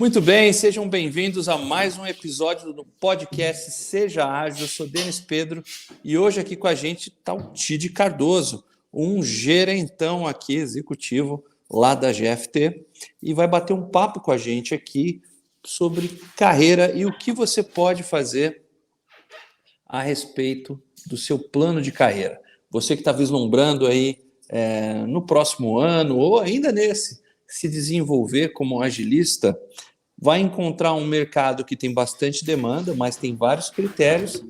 Muito bem, sejam bem-vindos a mais um episódio do podcast Seja Ágil. Eu sou Denis Pedro e hoje aqui com a gente está o Tid Cardoso, um gerentão aqui, executivo lá da GFT, e vai bater um papo com a gente aqui sobre carreira e o que você pode fazer a respeito do seu plano de carreira. Você que está vislumbrando aí no próximo ano ou ainda nesse, se desenvolver como agilista, vai encontrar um mercado que tem bastante demanda, mas tem vários critérios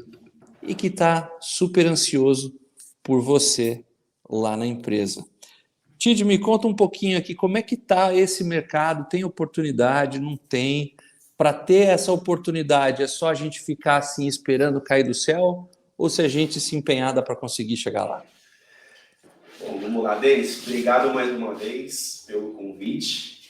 e que está super ansioso por você lá na empresa. Tid, me conta um pouquinho aqui, como é que está esse mercado? Tem oportunidade? Não tem? Para ter essa oportunidade, é só a gente ficar assim esperando cair do céu? Ou se a gente se empenhar dá para conseguir chegar lá? Bom, vamos lá, Denis. Obrigado mais uma vez pelo convite.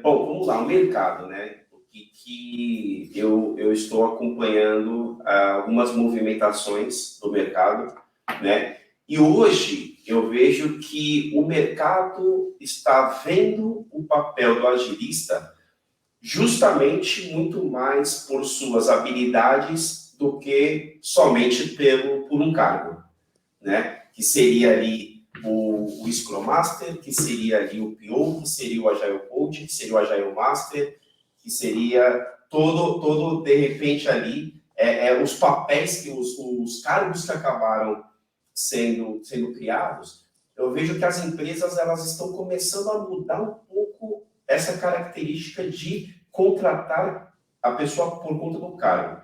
Bom, vamos lá, o mercado, né? O que eu estou acompanhando algumas movimentações do mercado, né? E hoje eu vejo que o mercado está vendo o papel do agilista justamente muito mais por suas habilidades do que somente por um cargo, né? Que seria ali o Scrum Master, que seria ali o PO, que seria o Agile Coach, que seria o Agile Master, que seria todo de repente ali, os papéis, os cargos que acabaram sendo criados. Eu vejo que as empresas elas estão começando a mudar um pouco essa característica de contratar a pessoa por conta do cargo.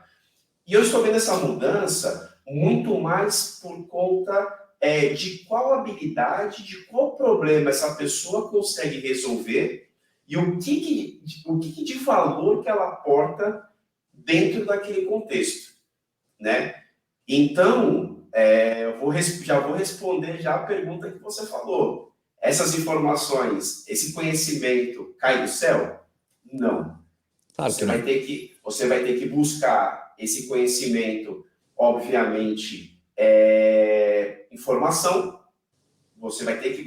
E eu estou vendo essa mudança muito mais por conta de qual habilidade, de qual problema essa pessoa consegue resolver e o que de valor que ela aporta dentro daquele contexto, né? Então, já vou responder já a pergunta que você falou. Essas informações, esse conhecimento cai do céu? Não. Claro que não. Você vai ter que buscar esse conhecimento, obviamente, informação. Você vai ter que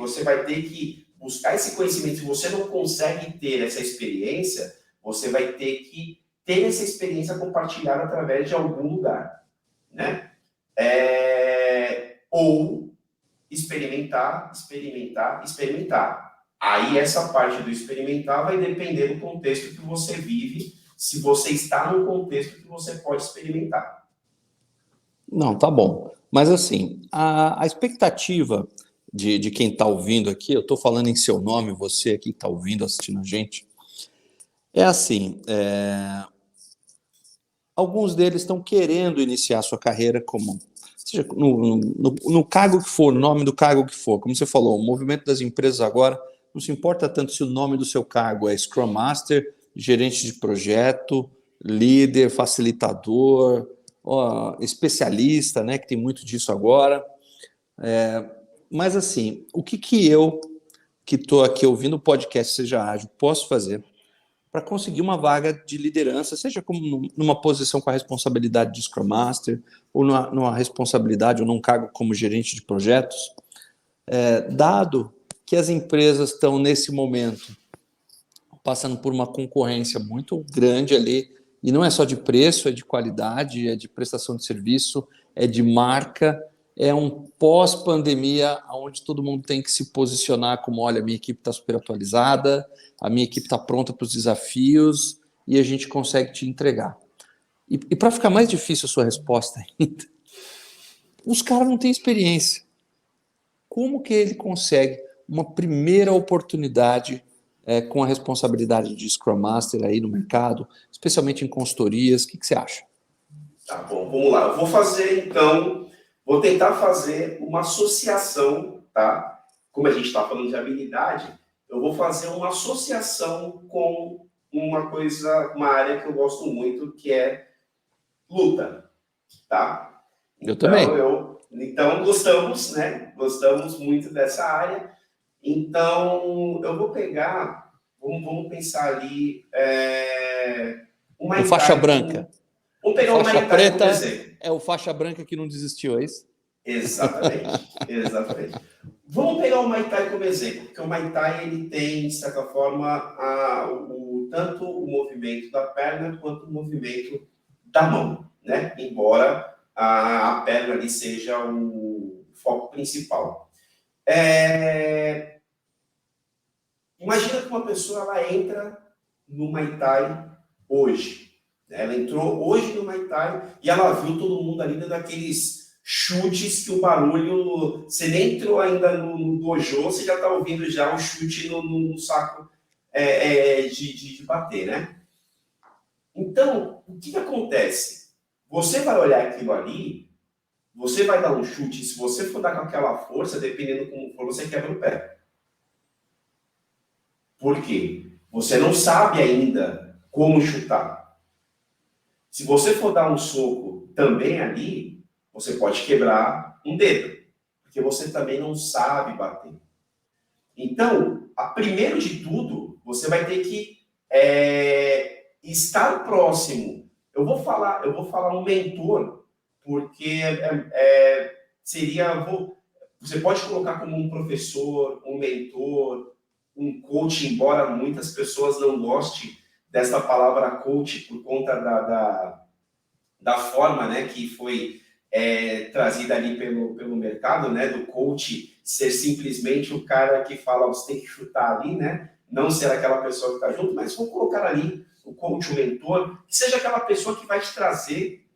buscar esse conhecimento. Se você não consegue ter essa experiência, você vai ter que ter essa experiência compartilhada através de algum lugar, né? Ou experimentar. Aí essa parte do experimentar vai depender do contexto que você vive, se você está num contexto que você pode experimentar. Não, tá bom. Mas assim, a expectativa de quem está ouvindo aqui, eu estou falando em seu nome, você aqui que está ouvindo, assistindo a gente, é assim, alguns deles estão querendo iniciar sua carreira como, seja no cargo que for, no nome do cargo que for, como você falou, o movimento das empresas agora não se importa tanto se o nome do seu cargo é Scrum Master, gerente de projeto, líder, facilitador, especialista, né, que tem muito disso agora. Mas assim, o que eu, que estou aqui ouvindo o podcast Seja Ágil, posso fazer para conseguir uma vaga de liderança, seja como numa posição com a responsabilidade de Scrum Master, ou numa responsabilidade ou num cargo como gerente de projetos, dado que as empresas estão, nesse momento, passando por uma concorrência muito grande ali, e não é só de preço, é de qualidade, é de prestação de serviço, é de marca, é um pós-pandemia onde todo mundo tem que se posicionar como, olha, a minha equipe está super atualizada, a minha equipe está pronta para os desafios e a gente consegue te entregar. E para ficar mais difícil a sua resposta ainda, os caras não têm experiência. Como que ele consegue uma primeira oportunidade com a responsabilidade de Scrum Master aí no mercado, especialmente em consultorias? O que você acha? Tá bom, vamos lá. Vou tentar fazer uma associação, tá? Como a gente está falando de habilidade, eu vou fazer uma associação com uma área que eu gosto muito, que é luta, tá? Eu também. Então gostamos, né? Gostamos muito dessa área. Então, eu vou pegar, vamos pensar ali, o faixa branca. Vamos pegar o faixa Muay Thai preta como exemplo. É o faixa branca que não desistiu, é isso? Exatamente. Vamos pegar o Muay Thai como exemplo, porque o Muay Thai ele tem, de certa forma, tanto o movimento da perna quanto o movimento da mão, né? Embora a perna ali seja o foco principal. Imagina que uma pessoa ela entra no Muay Thai hoje. Né? Ela entrou hoje no Muay Thai e ela viu todo mundo ali dando aqueles chutes que o barulho... Você nem entrou ainda no dojo, você já está ouvindo já o chute no saco de bater, né? Então, o que acontece? Você vai olhar aquilo ali, você vai dar um chute, se você for dar com aquela força, dependendo como for, você quebra o pé. Por quê? Você não sabe ainda como chutar. Se você for dar um soco também ali, você pode quebrar um dedo, porque você também não sabe bater. Então, primeiro de tudo, você vai ter que estar próximo. Eu vou falar um mentor, porque você pode colocar como um professor, um mentor, um coach, embora muitas pessoas não gostem dessa palavra coach por conta da forma, né, que foi trazida ali pelo mercado, né, do coach ser simplesmente o cara que fala, você tem que chutar ali, né, não ser aquela pessoa que está junto, mas vou colocar ali o coach, o mentor, que seja aquela pessoa que vai te trazer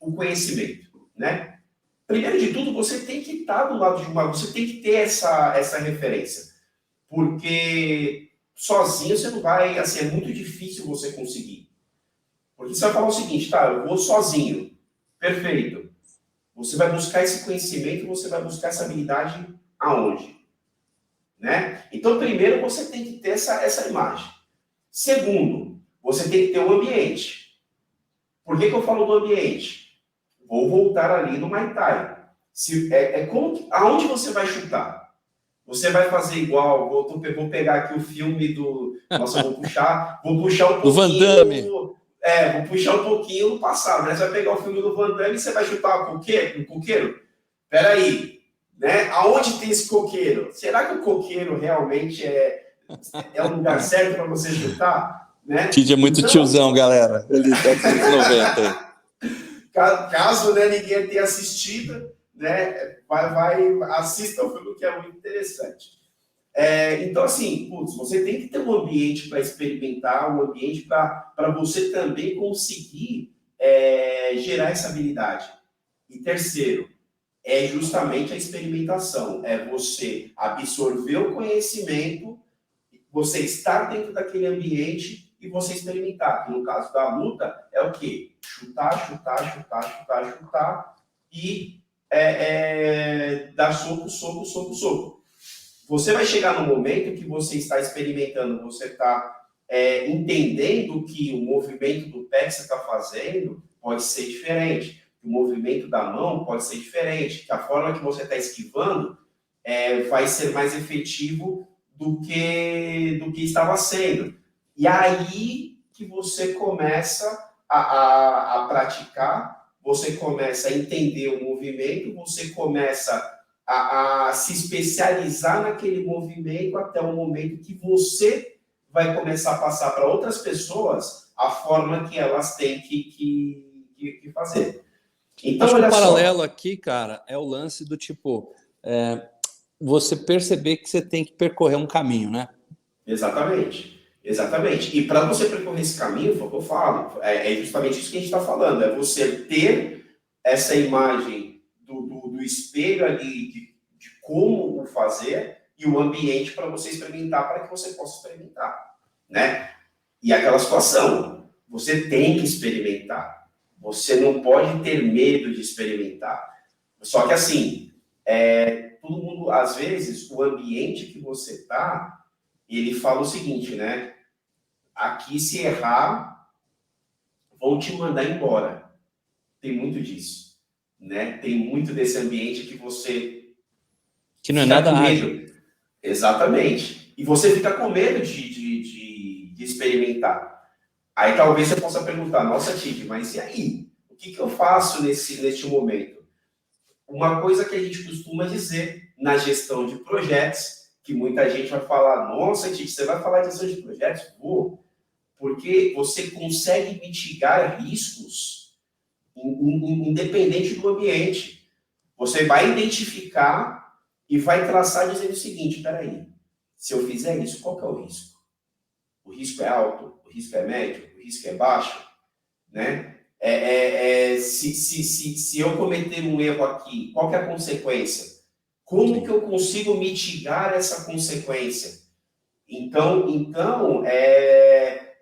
o conhecimento, né? Primeiro de tudo, você tem que estar do lado de você tem que ter essa referência. Porque sozinho você não vai, assim, é muito difícil você conseguir. Porque você vai falar o seguinte, tá, eu vou sozinho. Perfeito. Você vai buscar esse conhecimento, você vai buscar essa habilidade aonde? Né? Então, primeiro, você tem que ter essa imagem. Segundo, você tem que ter um ambiente. Por que eu falo do ambiente? Vou voltar ali no Muay Thai. Aonde você vai chutar? Você vai fazer igual, vou pegar aqui o filme do... Nossa, vou puxar um pouquinho... Do Van Damme. Vou puxar um pouquinho no passado, né? Você vai pegar o filme do Van Damme e você vai chutar um coqueiro? Peraí, né? Aonde tem esse coqueiro? Será que o coqueiro realmente é um lugar certo para você chutar? Né? Tid é muito tiozão, galera. Ele tá dos 90. Caso, né, ninguém tenha assistido, né, assista o filme, que é muito interessante. Então, assim, você tem que ter um ambiente para experimentar, um ambiente para você também conseguir gerar essa habilidade. E terceiro, é justamente a experimentação. É você absorver o conhecimento, você estar dentro daquele ambiente e você experimentar. Que no caso da luta, é o quê? Chutar e dar soco. Você vai chegar no momento que você está experimentando, você está entendendo que o movimento do pé que você está fazendo pode ser diferente, que o movimento da mão pode ser diferente, que a forma que você está esquivando vai ser mais efetivo do que estava sendo. E aí que você começa a praticar, você começa a entender o movimento, você começa a se especializar naquele movimento até o momento que você vai começar a passar para outras pessoas a forma que elas têm que fazer. Então, acho olha que o paralelo só. aqui, cara, é o lance do tipo, você perceber que você tem que percorrer um caminho, né? Exatamente. E para você percorrer esse caminho, foi o que eu falo, é justamente isso que a gente está falando, é você ter essa imagem do espelho ali, de como o fazer, e o ambiente para você experimentar, para que você possa experimentar, né? E aquela situação, você tem que experimentar, você não pode ter medo de experimentar. Só que assim, todo mundo, às vezes, o ambiente que você está, ele fala o seguinte, né? Aqui, se errar, vão te mandar embora. Tem muito disso, né? Tem muito desse ambiente que você Que não é fica nada com ágil. medo. Exatamente. E você fica com medo de experimentar. Aí talvez você possa perguntar, nossa, Tid, mas e aí? O que eu faço neste momento? Uma coisa que a gente costuma dizer na gestão de projetos, que muita gente vai falar, nossa, Tid, você vai falar de gestão de projetos? Vou. porque você consegue mitigar riscos independente do ambiente. Você vai identificar e vai traçar dizendo o seguinte, espera aí, se eu fizer isso, qual que é o risco? O risco é alto? O risco é médio? O risco é baixo? Né? Se eu cometer um erro aqui, qual que é a consequência? Como que eu consigo mitigar essa consequência? Então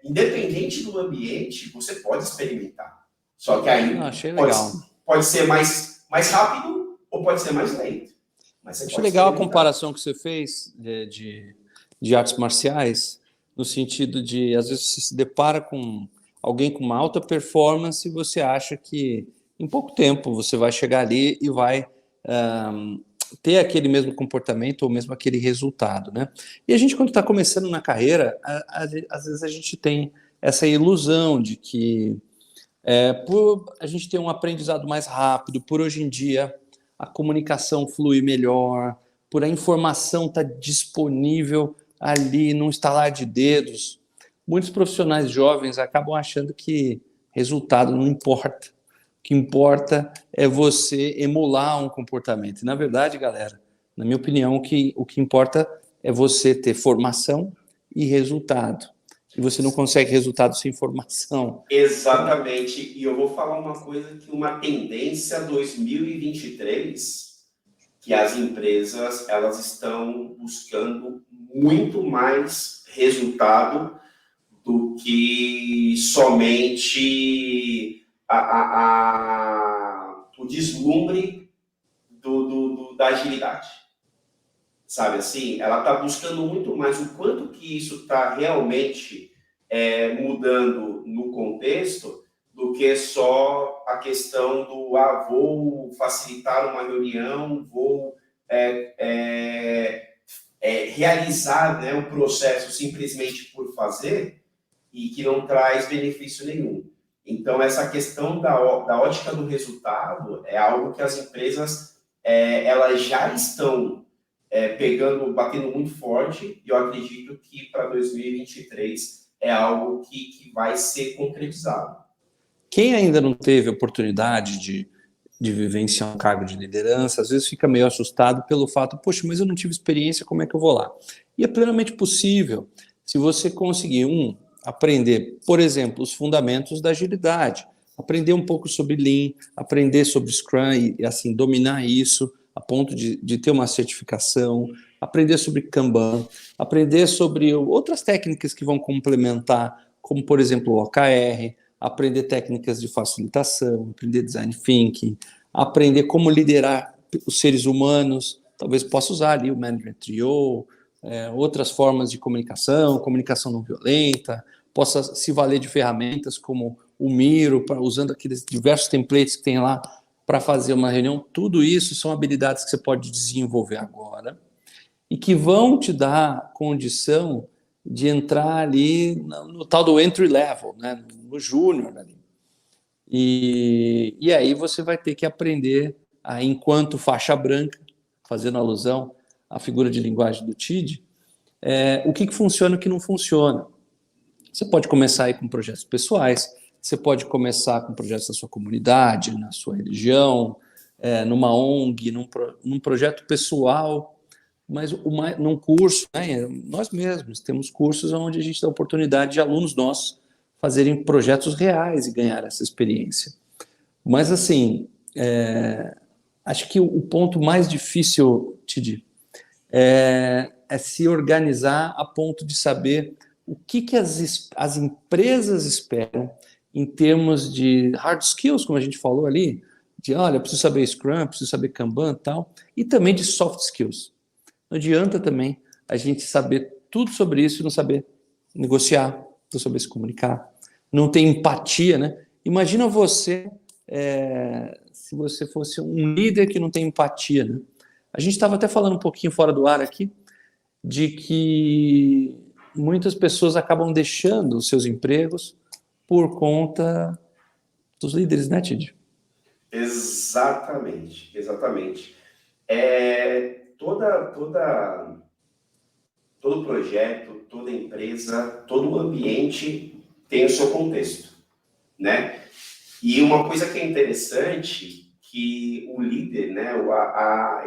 independente do ambiente, você pode experimentar. Só que aí Achei legal. pode ser mais rápido ou pode ser mais lento. Mas você Acho pode legal a experimentar. comparação que você fez de artes marciais, no sentido de, às vezes, você se depara com alguém com uma alta performance e você acha que em pouco tempo você vai chegar ali e vai ter aquele mesmo comportamento ou mesmo aquele resultado, né? E a gente, quando está começando na carreira, às vezes a gente tem essa ilusão de que por a gente ter um aprendizado mais rápido, por hoje em dia a comunicação flui melhor, por a informação estar disponível ali num estalar de dedos, muitos profissionais jovens acabam achando que resultado não importa. O que importa é você emular um comportamento. E, na verdade, galera, na minha opinião, o que importa é você ter formação e resultado. E você não consegue resultado sem formação. Exatamente. E eu vou falar uma coisa que uma tendência 2023, que as empresas elas estão buscando muito mais resultado do que somente o deslumbre da agilidade. Sabe assim? Ela está buscando muito mais o quanto que isso está realmente mudando no contexto do que só a questão do vou facilitar uma reunião, vou realizar, né, o processo simplesmente por fazer e que não traz benefício nenhum. Então, essa questão da ótica do resultado é algo que as empresas elas já estão batendo muito forte, e eu acredito que para 2023 é algo que vai ser concretizado. Quem ainda não teve oportunidade de vivenciar um cargo de liderança, às vezes fica meio assustado pelo fato, poxa, mas eu não tive experiência, como é que eu vou lá? E é plenamente possível, se você conseguir, aprender, por exemplo, os fundamentos da agilidade, aprender um pouco sobre Lean, aprender sobre Scrum e assim, dominar isso a ponto de ter uma certificação, aprender sobre Kanban, aprender sobre outras técnicas que vão complementar, como, por exemplo, o OKR, aprender técnicas de facilitação, aprender design thinking, aprender como liderar os seres humanos, talvez possa usar ali o Management Trio, outras formas de comunicação não violenta, possa se valer de ferramentas como o Miro, usando aqueles diversos templates que tem lá para fazer uma reunião. Tudo isso são habilidades que você pode desenvolver agora e que vão te dar condição de entrar ali no tal do entry level, né? No júnior ali. E aí você vai ter que aprender, enquanto faixa branca, fazendo alusão à figura de linguagem do TID, o que funciona e o que não funciona. Você pode começar aí com projetos pessoais, você pode começar com projetos da sua comunidade, na sua religião, numa ONG, num projeto pessoal, mas num curso, né? Nós mesmos temos cursos onde a gente dá oportunidade de alunos nossos fazerem projetos reais e ganhar essa experiência. Mas, assim, acho que o ponto mais difícil, Tidi, é se organizar a ponto de saber o que as empresas esperam em termos de hard skills, como a gente falou ali, de, olha, preciso saber Scrum, preciso saber Kanban e tal, e também de soft skills. Não adianta também a gente saber tudo sobre isso e não saber negociar, não saber se comunicar, não ter empatia, né? Imagina você, se você fosse um líder que não tem empatia, né? A gente estava até falando um pouquinho fora do ar aqui, de que muitas pessoas acabam deixando os seus empregos por conta dos líderes, né, Tid? Exatamente, exatamente. Todo projeto, toda empresa, todo ambiente tem o seu contexto, né? E uma coisa que é interessante, que o líder, né,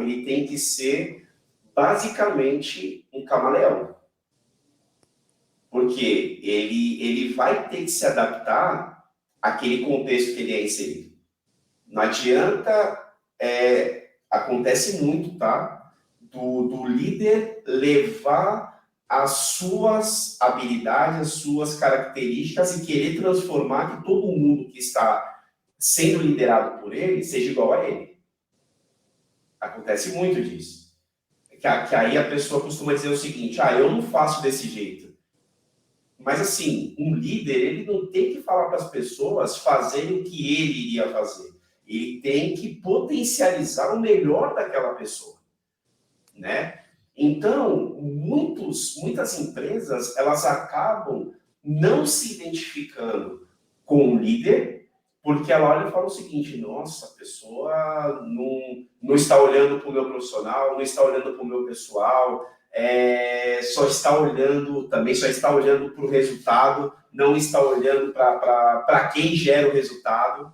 ele tem que ser basicamente um camaleão. Porque ele vai ter que se adaptar àquele contexto que ele é inserido. Não adianta, acontece muito, tá? Do líder levar as suas habilidades, as suas características e querer transformar que todo mundo que está sendo liderado por ele seja igual a ele. Acontece muito disso. Que aí a pessoa costuma dizer o seguinte, eu não faço desse jeito. Mas, assim, um líder, ele não tem que falar para as pessoas fazerem o que ele iria fazer. Ele tem que potencializar o melhor daquela pessoa, né? Então, muitas empresas, elas acabam não se identificando com o líder, porque ela olha e fala o seguinte, nossa, a pessoa não está olhando para o meu profissional, não está olhando para o meu pessoal, só está olhando para o resultado, não está olhando para quem gera o resultado,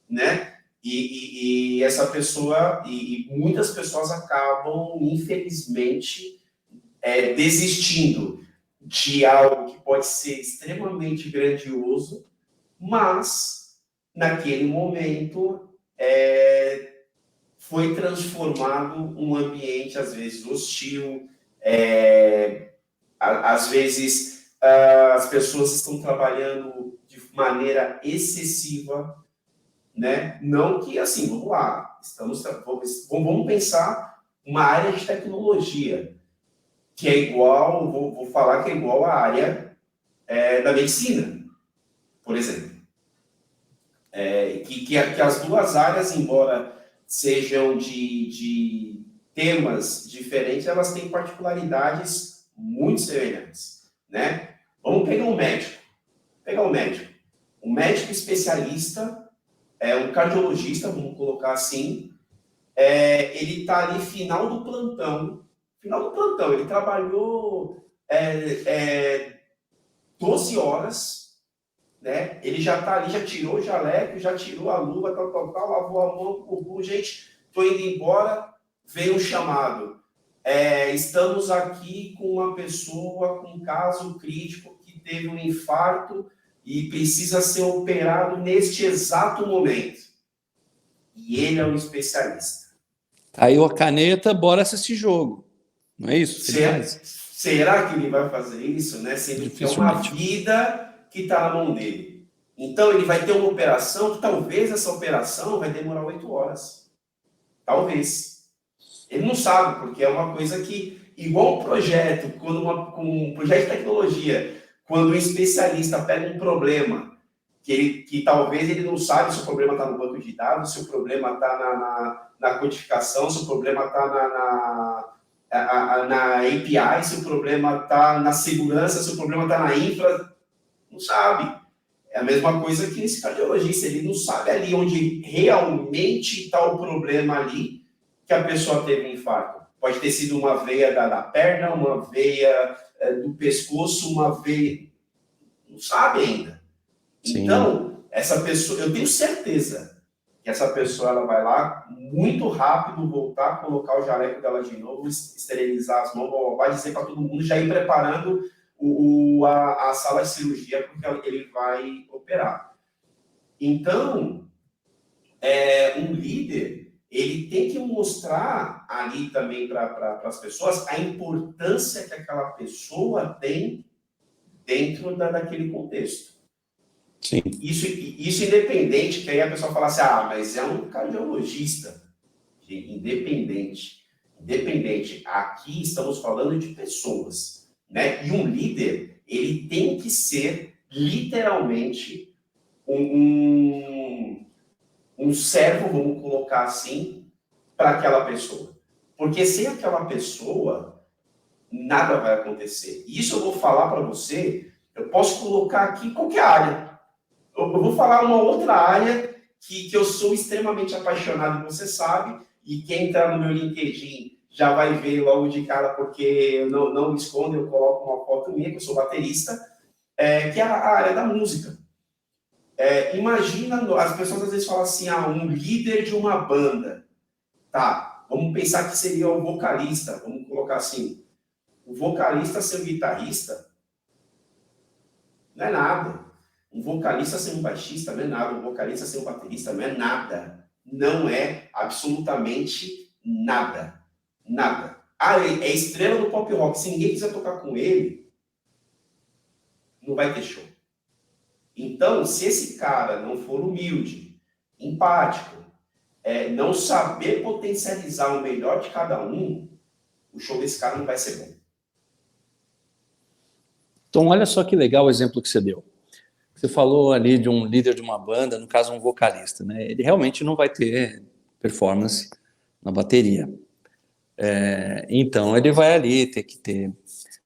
né? E essa pessoa, e muitas pessoas acabam, infelizmente, desistindo de algo que pode ser extremamente grandioso, mas, naquele momento, foi transformado um ambiente, às vezes, hostil, às vezes, as pessoas estão trabalhando de maneira excessiva, né? Não que, assim, vamos lá, vamos pensar uma área de tecnologia, que é igual, vou falar que é igual à área da medicina, por exemplo. Que as duas áreas, embora sejam de temas diferentes, elas têm particularidades muito semelhantes, né? Vamos pegar um médico. Um médico especialista, um cardiologista, vamos colocar assim, ele está ali final do plantão, ele trabalhou 12 horas, né? Ele já está ali, já tirou o jaleco, já tirou a luva, lavou a mão, gente, estou indo embora, veio um chamado. Estamos aqui com uma pessoa com um caso crítico que teve um infarto e precisa ser operado neste exato momento. E ele é um especialista. Aí a caneta, bora assistir jogo. Não é isso? Será que ele vai fazer isso, né? Sendo que é uma vida que está na mão dele. Então, ele vai ter uma operação que talvez essa operação vai demorar 8 horas. Talvez. Ele não sabe, porque é uma coisa que, igual um projeto, com um projeto de tecnologia, quando um especialista pega um problema, que talvez ele não sabe se o problema está no banco de dados, se o problema está na codificação, se o problema está na API, se o problema está na segurança, se o problema está na infra, não sabe. É a mesma coisa que esse cardiologista, ele não sabe ali onde realmente está o problema ali que a pessoa teve um infarto. Pode ter sido uma veia da perna, uma veia do pescoço, uma veia... Não sabe ainda. Sim. Então, essa pessoa, eu tenho certeza que essa pessoa ela vai lá muito rápido voltar, colocar o jaleco dela de novo, esterilizar as mãos, vai dizer para todo mundo já ir preparando a sala de cirurgia porque ele vai operar. Então, um líder, ele tem que mostrar ali também para as pessoas a importância que aquela pessoa tem dentro daquele contexto. Sim. Isso independente, que aí a pessoa fala assim, mas é um cardiologista. Independente. Aqui estamos falando de pessoas, né? E um líder, ele tem que ser literalmente um servo, vamos colocar assim, para aquela pessoa. Porque sem aquela pessoa, nada vai acontecer. Isso eu vou falar para você, eu posso colocar aqui qualquer área. Eu vou falar uma outra área que eu sou extremamente apaixonado, você sabe, e quem entrar no meu LinkedIn já vai ver logo de cara, porque eu não me escondo, eu coloco uma foto minha, que eu sou baterista, que é a área da música. Imagina, as pessoas às vezes falam assim, um líder de uma banda. Tá, vamos pensar que seria o vocalista, vamos colocar assim, o vocalista ser um guitarrista não é nada. Um vocalista ser um baixista não é nada. Um vocalista ser um baterista não é nada. Não é absolutamente nada. Nada. É estrela do pop rock. Se ninguém quiser tocar com ele, não vai ter show. Então, se esse cara não for humilde, empático, não saber potencializar o melhor de cada um, o show desse cara não vai ser bom. Então, olha só que legal o exemplo que você deu. Você falou ali de um líder de uma banda, no caso um vocalista, né? Ele realmente não vai ter performance na bateria. Então ele vai ali ter que ter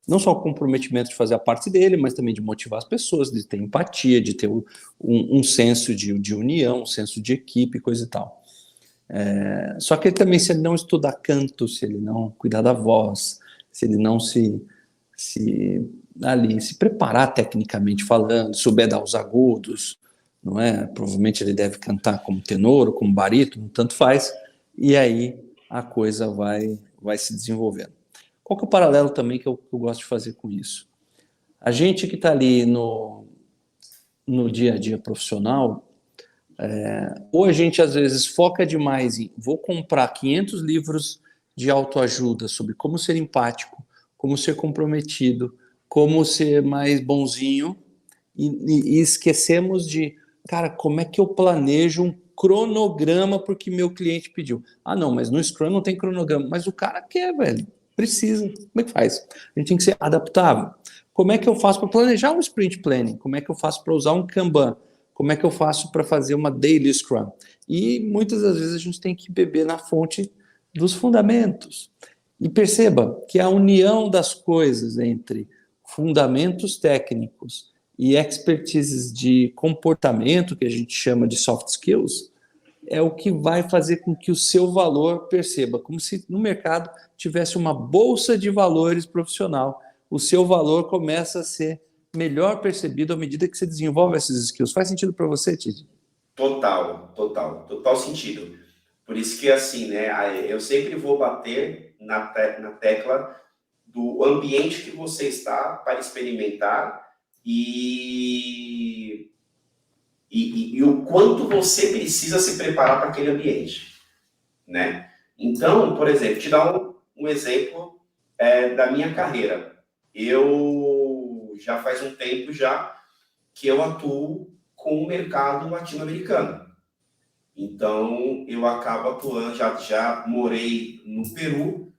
não só o comprometimento de fazer a parte dele, mas também de motivar as pessoas, de ter empatia, de ter um senso de união, um senso de equipe, coisa e tal. Só que ele também, se ele não estudar canto, se ele não cuidar da voz, se ele não se preparar tecnicamente falando, souber dar os agudos, não é? Provavelmente ele deve cantar como tenor ou como barítono, tanto faz, e aí a coisa vai se desenvolvendo. Qual que é o paralelo também que eu gosto de fazer com isso? A gente que está ali no dia a dia profissional, ou a gente às vezes foca demais em vou comprar 500 livros de autoajuda sobre como ser empático, como ser comprometido, como ser mais bonzinho, e esquecemos de, cara, como é que eu planejo um cronograma porque meu cliente pediu? Ah, não, mas no Scrum não tem cronograma. Mas o cara quer, velho, precisa. Como é que faz? A gente tem que ser adaptável. Como é que eu faço para planejar um sprint planning? Como é que eu faço para usar um Kanban? Como é que eu faço para fazer uma daily Scrum? E muitas das vezes a gente tem que beber na fonte dos fundamentos. E perceba que a união das coisas entre fundamentos técnicos e expertises de comportamento, que a gente chama de soft skills, é o que vai fazer com que o seu valor perceba, como se no mercado tivesse uma bolsa de valores profissional. O seu valor começa a ser melhor percebido à medida que você desenvolve esses skills. Faz sentido para você, Titi? Total sentido. Por isso que, assim, né, eu sempre vou bater na tecla do ambiente que você está para experimentar e o quanto você precisa se preparar para aquele ambiente, né? Então, por exemplo, te dar um exemplo da minha carreira. Eu já faz um tempo já que eu atuo com o mercado latino-americano. Então, eu acabo atuando, já morei no Peru,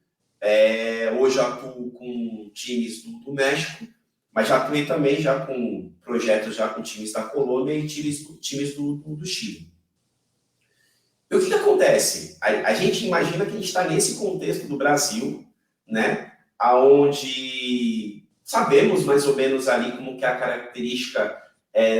hoje atuo com times do México, mas já atuei também já com projetos já com times da Colômbia e times do Chile. E o que acontece? A gente imagina que a gente está nesse contexto do Brasil, né, aonde sabemos mais ou menos ali como que é a característica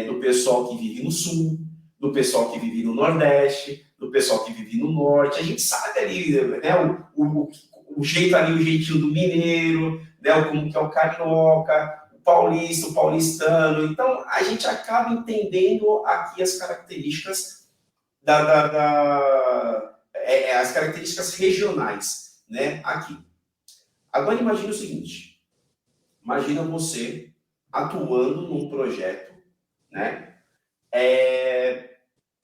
do pessoal que vive no Sul, do pessoal que vive no Nordeste, do pessoal que vive no Norte. A gente sabe ali, né, o jeito ali, o jeitinho do mineiro, né, como que é o carioca, o paulista, o paulistano. Então, a gente acaba entendendo aqui as características as características regionais, né, aqui. Agora, imagine o seguinte. Imagina você atuando num projeto, né,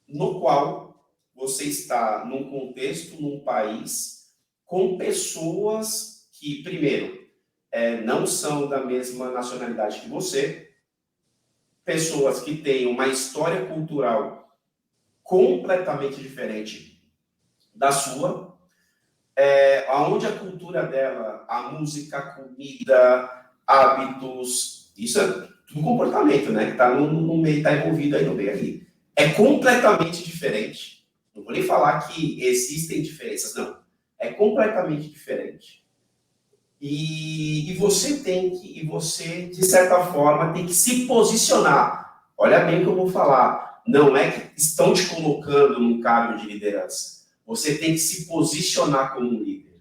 no qual você está num contexto, num país, com pessoas que, primeiro, não são da mesma nacionalidade que você, pessoas que têm uma história cultural completamente diferente da sua, onde a cultura dela, a música, a comida, hábitos, isso é tudo comportamento, né? Que está no meio, está envolvido aí no meio ali. É completamente diferente. Não vou nem falar que existem diferenças, não. É completamente diferente. E você de certa forma, tem que se posicionar. Olha bem o que eu vou falar. Não é que estão te colocando num cargo de liderança. Você tem que se posicionar como um líder.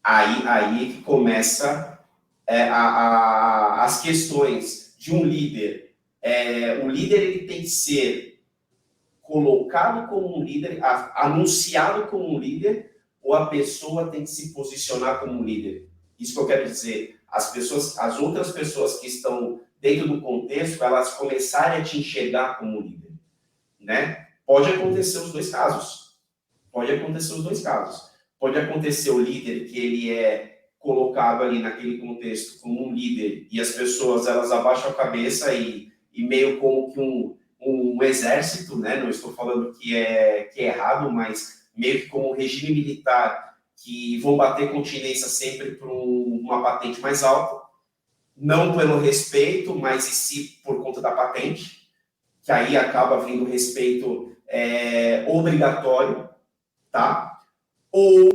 Aí que começa as questões de um líder, o líder ele tem que ser colocado como um líder, anunciado como um líder, ou a pessoa tem que se posicionar como um líder? Isso que eu quero dizer. As outras pessoas que estão dentro do contexto, elas começarem a te enxergar como um líder, né? Pode acontecer os dois casos. Pode acontecer os dois casos. Pode acontecer o líder que ele é colocado ali naquele contexto como um líder e as pessoas elas abaixam a cabeça e meio como que um exército, né? Não estou falando que é errado, mas meio que como um regime militar que vão bater continência sempre por uma patente mais alta, não pelo respeito, mas e sim por conta da patente, que aí acaba vindo respeito obrigatório, tá? Ou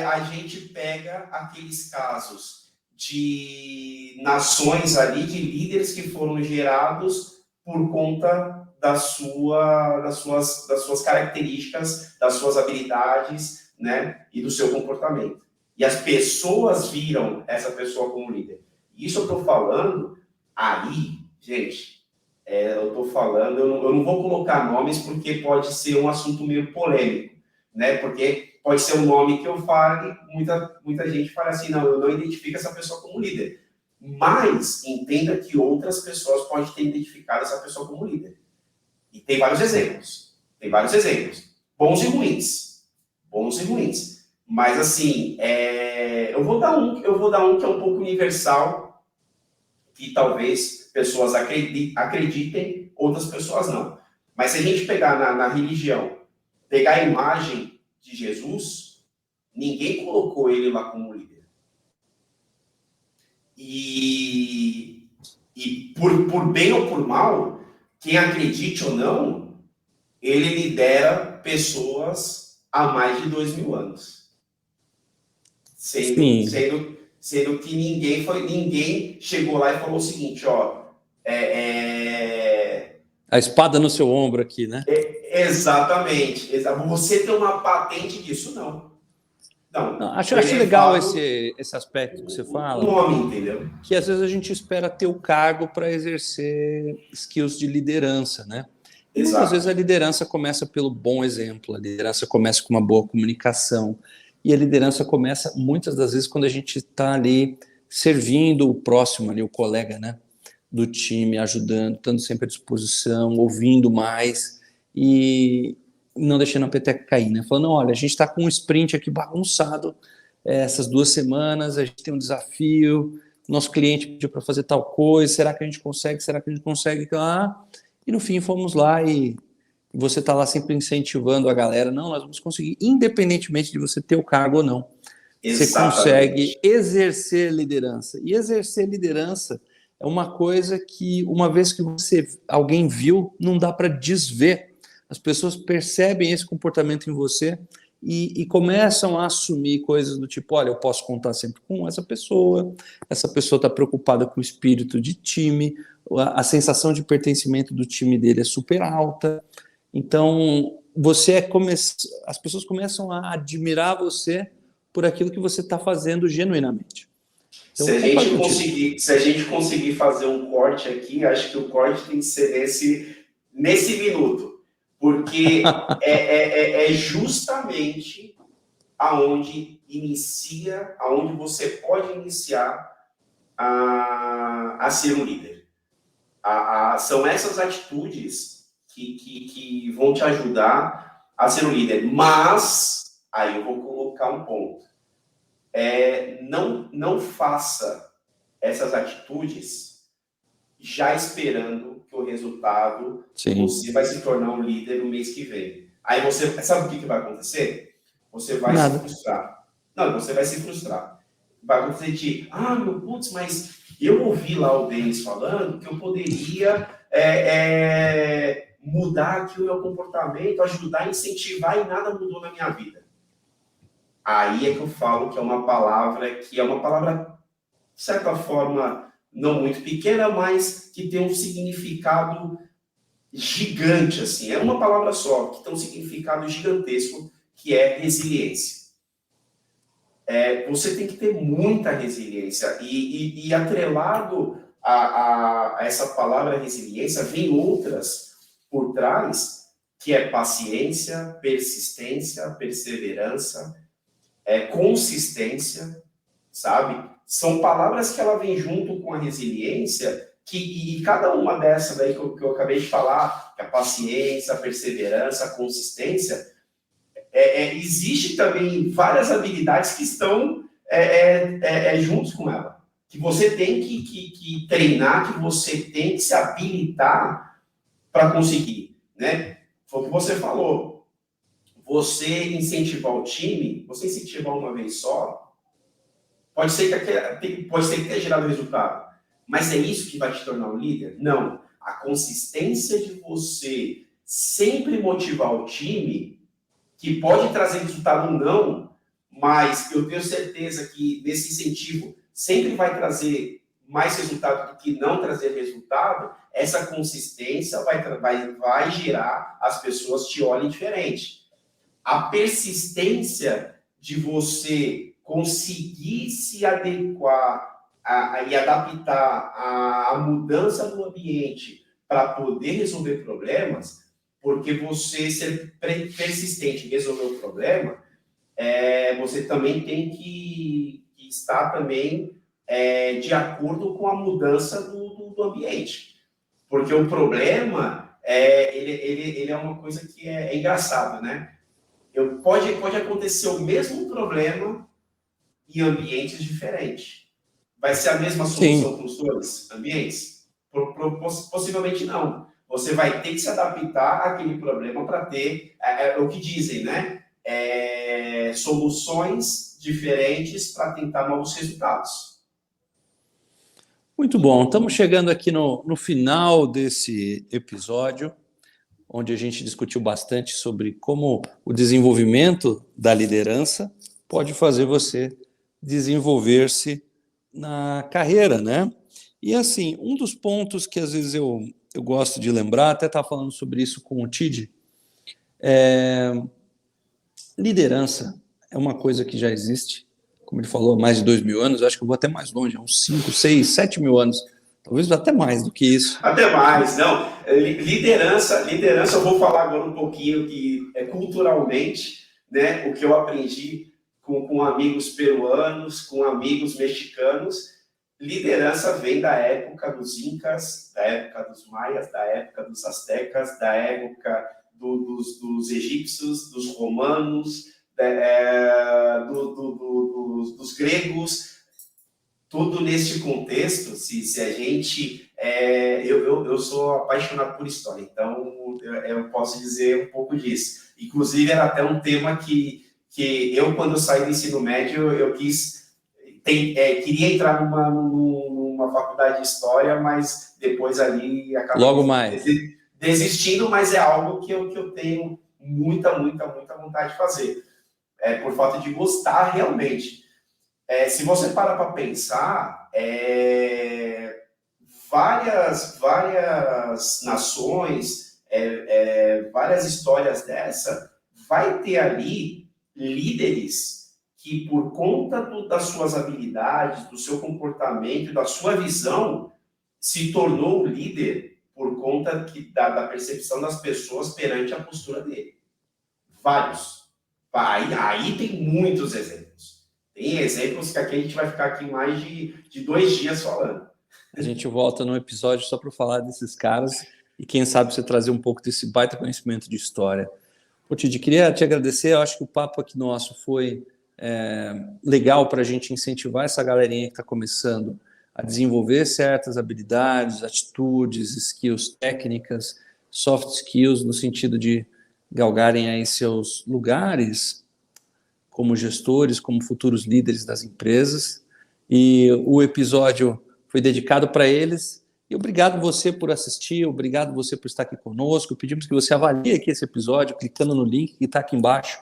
a gente pega aqueles casos de nações ali, de líderes que foram gerados por conta das suas características, das suas habilidades, né, e do seu comportamento. E as pessoas viram essa pessoa como líder. Isso eu estou falando aí, gente, eu estou falando, eu não vou colocar nomes porque pode ser um assunto meio polêmico, né, porque pode ser um nome que eu fale, muita gente fala assim, não, eu não identifico essa pessoa como líder. Mas entenda que outras pessoas podem ter identificado essa pessoa como líder. E tem vários exemplos. Bons e ruins. Mas, assim, eu vou dar um que é um pouco universal, que talvez pessoas acreditem, outras pessoas não. Mas se a gente pegar na religião, pegar a imagem de Jesus, ninguém colocou ele lá como líder. E por bem ou por mal, quem acredite ou não, ele lidera pessoas há mais de 2000 anos. Sendo que ninguém chegou lá e falou o seguinte, ó, A espada no seu ombro aqui, né? Exatamente. Você tem uma patente disso? Não. Acho legal esse aspecto que você fala. Um nome, entendeu? Que às vezes a gente espera ter o cargo para exercer skills de liderança, né? E muitas vezes a liderança começa pelo bom exemplo, a liderança começa com uma boa comunicação, e a liderança começa muitas das vezes quando a gente está ali servindo o próximo, ali, o colega, né, do time, ajudando, estando sempre à disposição, ouvindo mais e não deixando a peteca cair, né? Falando, olha, a gente está com um sprint aqui bagunçado essas 2 semanas, a gente tem um desafio, nosso cliente pediu para fazer tal coisa, será que a gente consegue? E no fim fomos lá e você está lá sempre incentivando a galera, não, nós vamos conseguir, independentemente de você ter o cargo ou não. Exatamente. Você consegue exercer liderança. E exercer liderança é uma coisa que, uma vez que alguém viu, não dá para desver. As pessoas percebem esse comportamento em você e começam a assumir coisas do tipo, olha, eu posso contar sempre com essa pessoa está preocupada com o espírito de time, a sensação de pertencimento do time dele é super alta. Então, as pessoas começam a admirar você por aquilo que você está fazendo genuinamente. Então, se a gente conseguir fazer um corte aqui, acho que o corte tem que ser nesse minuto. Porque é justamente aonde você pode iniciar a ser um líder. São essas atitudes que vão te ajudar a ser um líder. Mas, aí eu vou colocar um ponto. Não faça essas atitudes já esperando que o resultado, você vai se tornar um líder no mês que vem. Aí você, sabe o que vai acontecer? Você vai se frustrar. Não, você vai se frustrar. Vai acontecer de, meu putz, mas eu ouvi lá o Denis falando que eu poderia mudar aqui o meu comportamento, ajudar, incentivar, e nada mudou na minha vida. Aí é que eu falo que é uma palavra, de certa forma, não muito pequena, mas que tem um significado gigante, assim. É uma palavra só, que tem um significado gigantesco, que é resiliência. você tem que ter muita resiliência. E atrelado a essa palavra resiliência, vem outras por trás, que é paciência, persistência, perseverança, consistência, sabe? São palavras que ela vem junto com a resiliência, e cada uma dessas daí que eu acabei de falar, que a paciência, a perseverança, a consistência, existe também várias habilidades que estão juntos com ela, que você tem que treinar, que você tem que se habilitar para conseguir, né? Foi o que você falou. Você incentivar o time, você incentivar uma vez só, pode ser que tenha gerado resultado, mas é isso que vai te tornar um líder? Não. A consistência de você sempre motivar o time, que pode trazer resultado ou não, mas eu tenho certeza que nesse incentivo sempre vai trazer mais resultado do que não trazer resultado. Essa consistência vai gerar as pessoas te olhem diferente. A persistência de você conseguir se adequar e adaptar à mudança do ambiente para poder resolver problemas, porque você ser persistente em resolver o problema, você também tem que estar também de acordo com a mudança do ambiente. Porque o problema, ele é uma coisa que é engraçado, né? Pode acontecer o mesmo problema em ambientes diferentes. Vai ser a mesma solução para os dois ambientes? Possivelmente não. Você vai ter que se adaptar àquele problema para ter o que dizem, né? Soluções diferentes para tentar novos resultados. Muito bom. Estamos chegando aqui no final desse episódio, onde a gente discutiu bastante sobre como o desenvolvimento da liderança pode fazer você desenvolver-se na carreira, né? E assim, um dos pontos que às vezes eu gosto de lembrar, até estava falando sobre isso com o Tid, liderança é uma coisa que já existe, como ele falou, há mais de 2.000 anos, acho que eu vou até mais longe, uns 5, 6, 7 mil anos, talvez até mais do que isso. Até mais, não. Liderança, eu vou falar agora um pouquinho que culturalmente, né, o que eu aprendi com amigos peruanos, com amigos mexicanos. Liderança vem da época dos incas, da época dos maias, da época dos astecas, da época dos egípcios, dos romanos, dos gregos. Tudo neste contexto, se a gente... eu sou apaixonado por história, então eu posso dizer um pouco disso. Inclusive, era até um tema que eu, quando eu saí do ensino médio, eu queria entrar numa faculdade de História, mas depois ali acabei logo mais desistindo, mas é algo que eu tenho muita vontade de fazer, por falta de gostar realmente. Se você parar para pensar, várias nações, várias histórias dessa, vai ter ali líderes que, por conta das suas habilidades, do seu comportamento, da sua visão, se tornou o líder por conta da percepção das pessoas perante a postura dele. Vários. Aí tem muitos exemplos. Tem exemplos que aqui a gente vai ficar aqui mais de 2 dias falando. A gente volta num episódio só para falar desses caras e quem sabe você trazer um pouco desse baita conhecimento de história. Ô, Tid, queria te agradecer, eu acho que o papo aqui nosso foi legal para a gente incentivar essa galerinha que está começando a desenvolver certas habilidades, atitudes, skills técnicas, soft skills, no sentido de galgarem aí seus lugares como gestores, como futuros líderes das empresas. E o episódio foi dedicado para eles. E obrigado você por assistir, obrigado você por estar aqui conosco. Pedimos que você avalie aqui esse episódio, clicando no link que está aqui embaixo,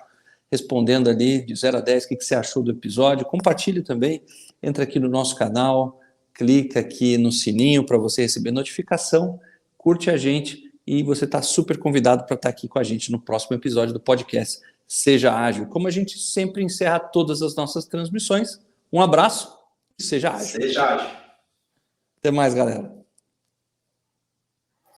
respondendo ali de 0 a 10 o que você achou do episódio. Compartilhe também, entra aqui no nosso canal, clica aqui no sininho para você receber notificação, curte a gente e você está super convidado para estar aqui com a gente no próximo episódio do podcast seja ágil. Como a gente sempre encerra todas as nossas transmissões, um abraço e seja ágil. Seja ágil. Até mais, galera.